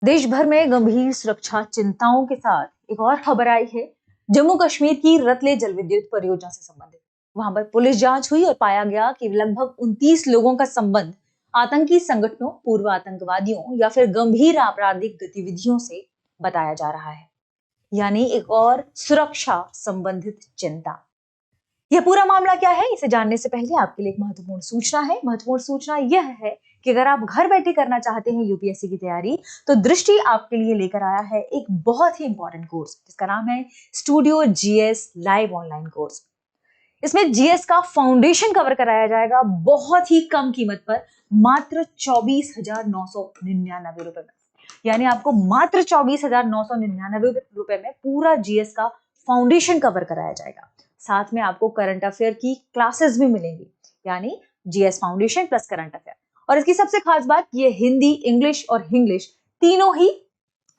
देश भर में गंभीर सुरक्षा चिंताओं के साथ एक और खबर आई है जम्मू कश्मीर की रतले जल विद्युत परियोजना से संबंधित। वहां पर पुलिस जांच हुई और पाया गया कि लगभग 29 लोगों का संबंध आतंकी संगठनों, पूर्व आतंकवादियों या फिर गंभीर आपराधिक गतिविधियों से बताया जा रहा है। यानी एक और सुरक्षा संबंधित चिंता। यह पूरा मामला क्या है, इसे जानने से पहले आपके लिए एक महत्वपूर्ण सूचना है। महत्वपूर्ण सूचना यह है कि अगर आप घर बैठे करना चाहते हैं यूपीएससी की तैयारी, तो दृष्टि आपके लिए लेकर आया है एक बहुत ही इंपॉर्टेंट कोर्स जिसका नाम है studio GS live online course. इसमें जीएस का फाउंडेशन कवर कराया जाएगा बहुत ही कम कीमत पर, मात्र 24,999 रुपए में। यानी आपको मात्र 24,999 रुपए में पूरा जीएस का फाउंडेशन कवर कराया जाएगा। साथ में आपको करंट अफेयर की क्लासेस भी मिलेंगी, यानी GS foundation plus current affair. और इसकी सबसे खास बात, ये हिंदी, इंग्लिश और हिंग्लिश तीनों ही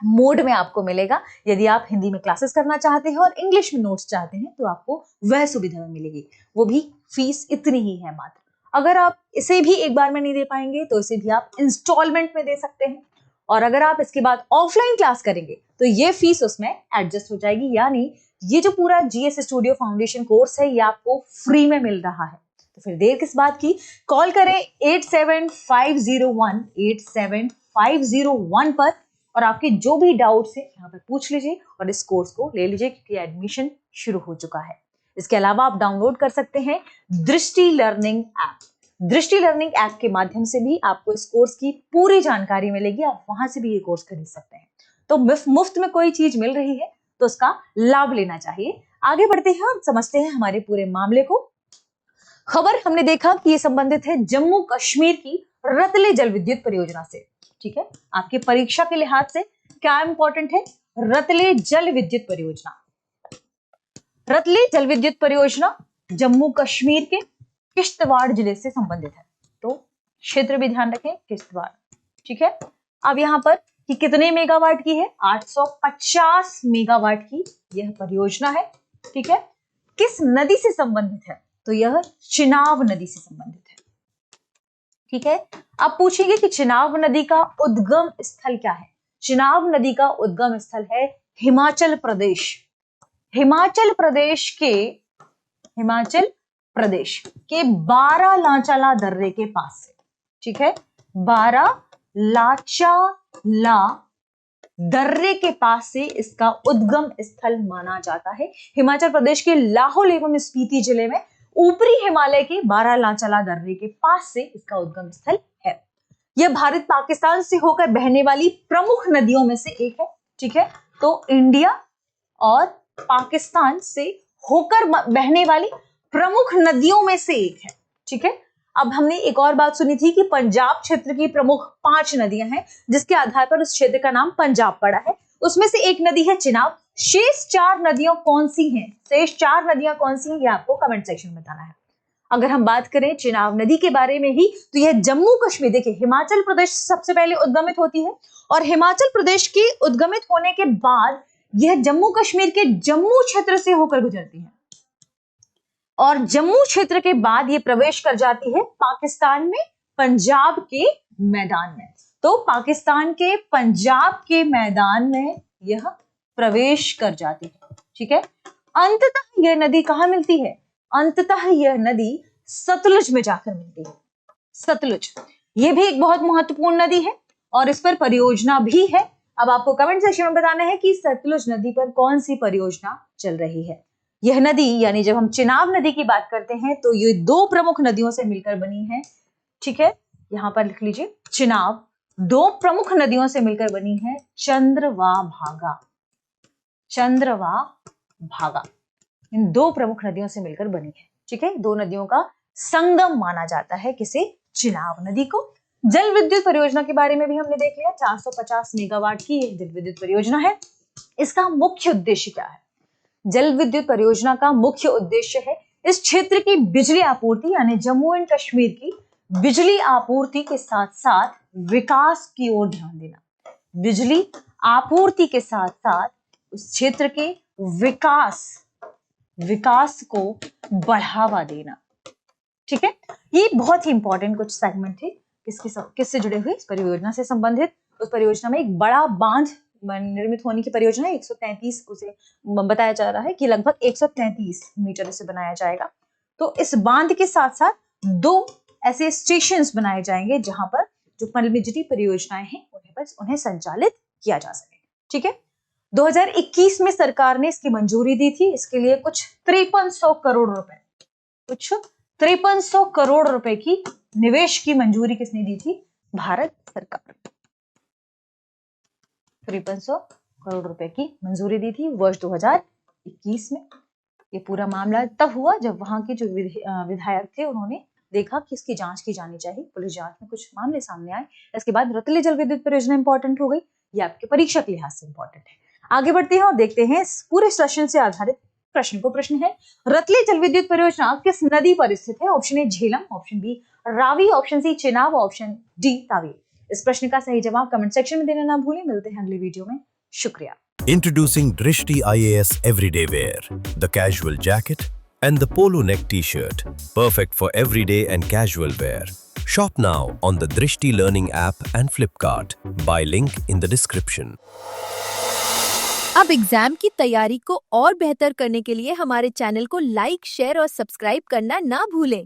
मोड में आपको मिलेगा। यदि आप हिंदी में क्लासेस करना चाहते हैं और इंग्लिश में नोट्स चाहते हैं तो आपको वह सुविधा मिलेगी। वो भी फीस इतनी ही है मात्र। अगर आप इसे भी एक बार में नहीं दे पाएंगे तो इसे भी आप इंस्टॉलमेंट में दे सकते हैं। और अगर आप इसके बाद ऑफलाइन क्लास करेंगे तो ये फीस उसमें एडजस्ट हो जाएगी। यानी ये जो पूरा जीएस स्टूडियो फाउंडेशन कोर्स है ये आपको फ्री में मिल रहा है। तो फिर देर किस बात की, कॉल करें 8750187501 पर और आपके जो भी डाउट्स हैं यहाँ पर पूछ लीजिए और इस कोर्स को ले लीजिए क्योंकि एडमिशन शुरू हो चुका है। इसके अलावा आप डाउनलोड कर सकते हैं दृष्टि लर्निंग ऐप। दृष्टि लर्निंग ऐप के माध्यम से भी आपको इस कोर्स की पूरी जानकारी मिलेगी। आप वहां से भी ये कोर्स खरीद सकते हैं। तो मुफ्त में कोई चीज मिल रही है तो उसका लाभ लेना चाहिए। आगे बढ़ते हैं और समझते हैं हमारे पूरे मामले को। खबर हमने देखा कि ये संबंधित है जम्मू कश्मीर की रतले जल विद्युत परियोजना से। ठीक है, आपकी परीक्षा के लिहाज से क्या इंपॉर्टेंट है, रतले जल विद्युत परियोजना। रतले जल विद्युत परियोजना जम्मू कश्मीर के किश्तवाड़ जिले से संबंधित है। तो क्षेत्र भी ध्यान रखें, किश्तवाड़। ठीक है, अब यहां पर कि कितने मेगावाट की है, 850 मेगावाट की यह परियोजना है। ठीक है, किस नदी से संबंधित है, तो यह चिनाब नदी से संबंधित है। ठीक है, आप पूछेंगे कि चिनाब नदी का उद्गम स्थल क्या है। चिनाब नदी का उद्गम स्थल है हिमाचल प्रदेश। हिमाचल प्रदेश के बारालाचाला दर्रे के पास से। ठीक है, बारालाचाला दर्रे के पास से इसका उद्गम स्थल माना जाता है। हिमाचल प्रदेश के लाहौल एवं स्पीति जिले में ऊपरी हिमालय के बारालाचाला दर्रे के पास से इसका उद्गम स्थल है। यह भारत पाकिस्तान से होकर बहने वाली प्रमुख नदियों में से एक है। ठीक है, तो इंडिया और पाकिस्तान से होकर बहने वाली प्रमुख नदियों में से एक है। ठीक है, अब हमने एक और बात सुनी थी कि पंजाब क्षेत्र की प्रमुख 5 नदियां हैं जिसके आधार पर उस क्षेत्र का नाम पंजाब पड़ा है। उसमें से एक नदी है चिनाब। शेष 4 नदियां कौन सी हैं, ये आपको कमेंट सेक्शन में बताना है। अगर हम बात करें चिनाब नदी के बारे में ही, तो यह जम्मू कश्मीर, देखिए हिमाचल प्रदेश सबसे पहले उद्गमित होती है और हिमाचल प्रदेश की उद्गमित होने के बाद यह जम्मू कश्मीर के जम्मू क्षेत्र से होकर गुजरती है और जम्मू क्षेत्र के बाद यह प्रवेश कर जाती है पाकिस्तान में, पंजाब के मैदान में। तो पाकिस्तान के पंजाब के मैदान में यह प्रवेश कर जाती है। ठीक है, अंततः यह नदी कहां मिलती है, अंततः यह नदी सतलुज में जाकर मिलती है। सतलुज, यह भी एक बहुत महत्वपूर्ण नदी है और इस पर परियोजना भी है। अब आपको कमेंट सेक्शन में बताना है कि सतलुज नदी पर कौन सी परियोजना चल रही है। यह नदी, यानी जब हम चिनाब नदी की बात करते हैं तो ये 2 प्रमुख नदियों से मिलकर बनी है। ठीक है, यहां पर लिख लीजिए, चिनाब 2 प्रमुख नदियों से मिलकर बनी है, चंद्रवा भागा। इन 2 प्रमुख नदियों से मिलकर बनी है। ठीक है, 2 नदियों का संगम माना जाता है किसे, चिनाब नदी को। जल विद्युत परियोजना के बारे में भी हमने देख लिया। 450 मेगावाट की यह जल विद्युत परियोजना है। इसका मुख्य उद्देश्य क्या है, जल विद्युत परियोजना का मुख्य उद्देश्य है इस क्षेत्र की बिजली आपूर्ति, यानी जम्मू एंड कश्मीर की बिजली आपूर्ति के साथ साथ विकास की ओर ध्यान देना। बिजली आपूर्ति के साथ साथ उस क्षेत्र के विकास को बढ़ावा देना। ठीक है, ये बहुत ही इंपॉर्टेंट कुछ सेगमेंट थे किससे जुड़े हुए, इस परियोजना से संबंधित। उस परियोजना में एक बड़ा बांध निर्मित होने की परियोजना है। 133 उसे बताया जा रहा है कि लगभग 133 मीटर इसे बनाया जाएगा। तो इस बांध के साथ साथ 2 ऐसे स्टेशंस बनाए जाएंगे जहां पर जो पनबिजली परियोजनाएं हैं उन्हें संचालित किया जा सके। ठीक है, 2021 में सरकार ने इसकी मंजूरी दी थी। इसके लिए कुछ 5300 करोड़ रुपए की निवेश की मंजूरी किसने दी थी? भारत सरकार। 5300 करोड़ रुपए की मंजूरी दी थी वर्ष 2021 में। ये पूरा मामला तब हुआ जब वहां के जो विधायक थे उन्होंने देखा कि इसकी जांच की जानी चाहिए। पुलिस जांच में कुछ मामले सामने आए। इसके बाद रतली जल विद्युत परियोजना इंपॉर्टेंट हो गई। ये आपके परीक्षा के लिहाज से इंपॉर्टेंट है। आगे बढ़ते हैं और देखते हैं इस पूरे सेशन से आधारित प्रश्न को। प्रश्न है, रतली जल विद्युत परियोजना किस नदी पर स्थित है? Option A Jhelum, option B Ravi, option C Chenab, option D Tawi. इस प्रश्न का सही जवाब कमेंट सेक्शन में देना ना भूलें। मिलते हैं अगली वीडियो में। शुक्रिया। Introducing Drishti IAS Everyday Wear, the casual jacket and the polo neck t-shirt, perfect for everyday and casual wear. Shop now on the Drishti Learning app and Flipkart. Buy link in the description. अब exam की तैयारी को और बेहतर करने के लिए हमारे चैनल को लाइक, शेयर और सब्सक्राइब करना ना भूलें।